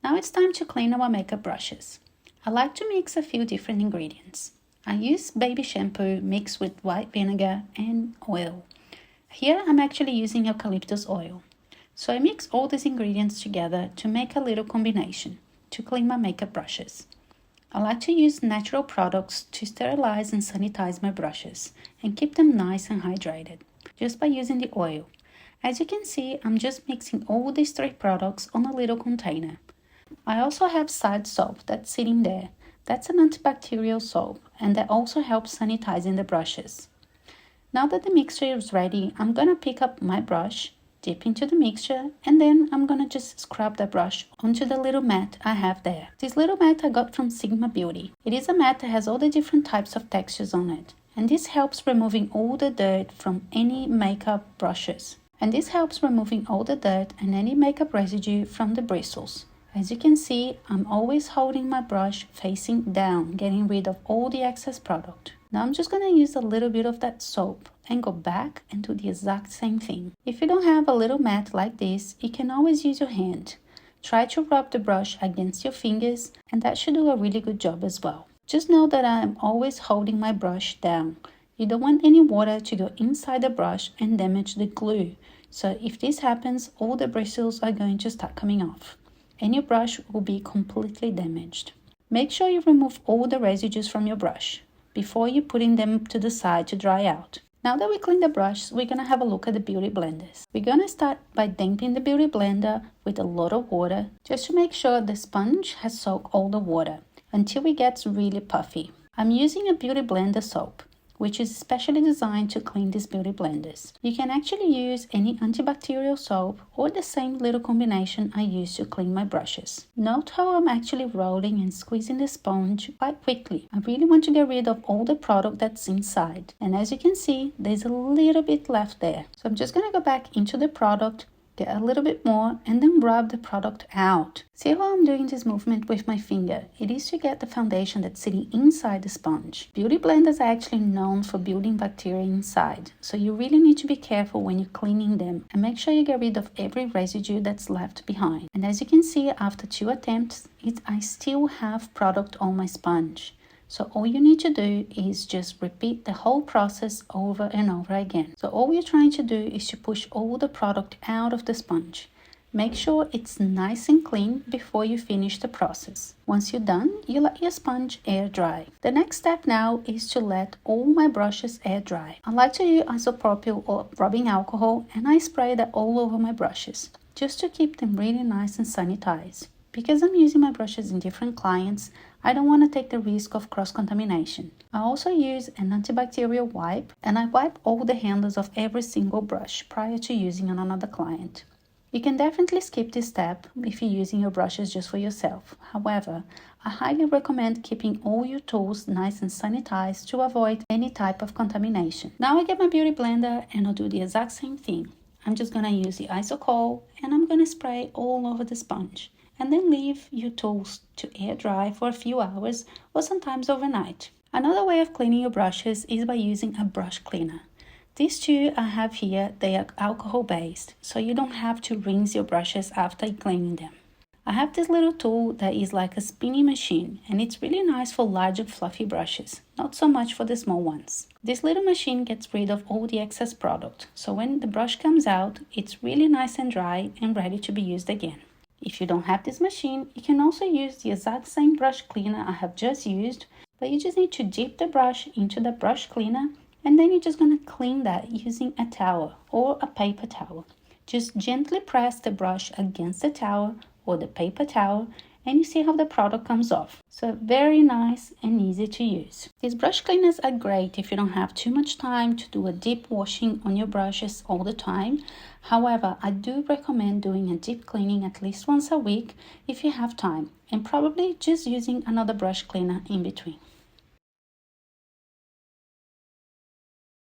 Now it's time to clean our makeup brushes. I like to mix a few different ingredients. I use baby shampoo mixed with white vinegar and oil. Here I'm actually using eucalyptus oil. So I mix all these ingredients together to make a little combination to clean my makeup brushes. I like to use natural products to sterilize and sanitize my brushes and keep them nice and hydrated, just by using the oil. As you can see, I'm just mixing all these three products on a little container. I also have side soap that's sitting there. That's an antibacterial soap, and that also helps sanitizing the brushes. Now that the mixture is ready, I'm going to pick up my brush, dip into the mixture, and then I'm going to just scrub the brush onto the little mat I have there. This little mat I got from Sigma Beauty. It is a mat that has all the different types of textures on it, and this helps removing all the dirt from any makeup brushes. And this helps removing all the dirt and any makeup residue from the bristles. As you can see, I'm always holding my brush facing down, getting rid of all the excess product. Now I'm just going to use a little bit of that soap and go back and do the exact same thing. If you don't have a little mat like this, you can always use your hand. Try to rub the brush against your fingers, and that should do a really good job as well. Just know that I'm always holding my brush down. You don't want any water to go inside the brush and damage the glue. So if this happens, all the bristles are going to start coming off, and your brush will be completely damaged. Make sure you remove all the residues from your brush before you putting them to the side to dry out. Now that we clean the brush, we're going to have a look at the beauty blenders. We're going to start by damping the beauty blender with a lot of water just to make sure the sponge has soaked all the water until it gets really puffy. I'm using a beauty blender soap, which is specially designed to clean these beauty blenders. You can actually use any antibacterial soap or the same little combination I use to clean my brushes. Note how I'm actually rolling and squeezing the sponge quite quickly. I really want to get rid of all the product that's inside. And as you can see, there's a little bit left there. So I'm just going to go back into the product, get a little bit more, and then rub the product out. See how I'm doing this movement with my finger? It is to get the foundation that's sitting inside the sponge. Beauty blenders are actually known for building bacteria inside, so you really need to be careful when you're cleaning them and make sure you get rid of every residue that's left behind. And as you can see, after 2 attempts, I still have product on my sponge. So all you need to do is just repeat the whole process over and over again. So all you're trying to do is to push all the product out of the sponge. Make sure it's nice and clean before you finish the process. Once you're done, you let your sponge air dry. The next step now is to let all my brushes air dry. I like to use isopropyl or rubbing alcohol, and I spray that all over my brushes just to keep them really nice and sanitized. Because I'm using my brushes in different clients, I don't want to take the risk of cross-contamination. I also use an antibacterial wipe, and I wipe all the handles of every single brush prior to using on another client. You can definitely skip this step if you're using your brushes just for yourself. However, I highly recommend keeping all your tools nice and sanitized to avoid any type of contamination. Now I get my beauty blender and I'll do the exact same thing. I'm just going to use the isocol and I'm going to spray all over the sponge. And then leave your tools to air dry for a few hours or sometimes overnight. Another way of cleaning your brushes is by using a brush cleaner. These two I have here, they are alcohol based, so you don't have to rinse your brushes after cleaning them. I have this little tool that is like a spinning machine, and it's really nice for large and fluffy brushes, not so much for the small ones. This little machine gets rid of all the excess product, so when the brush comes out, it's really nice and dry and ready to be used again. If you don't have this machine, you can also use the exact same brush cleaner I have just used, but you just need to dip the brush into the brush cleaner, and then you're just going to clean that using a towel or a paper towel. Just gently press the brush against the towel or the paper towel, and you see how the product comes off. So very nice and easy to use. These brush cleaners are great if you don't have too much time to do a deep washing on your brushes all the time. However, I do recommend doing a deep cleaning at least once a week if you have time, and probably just using another brush cleaner in between.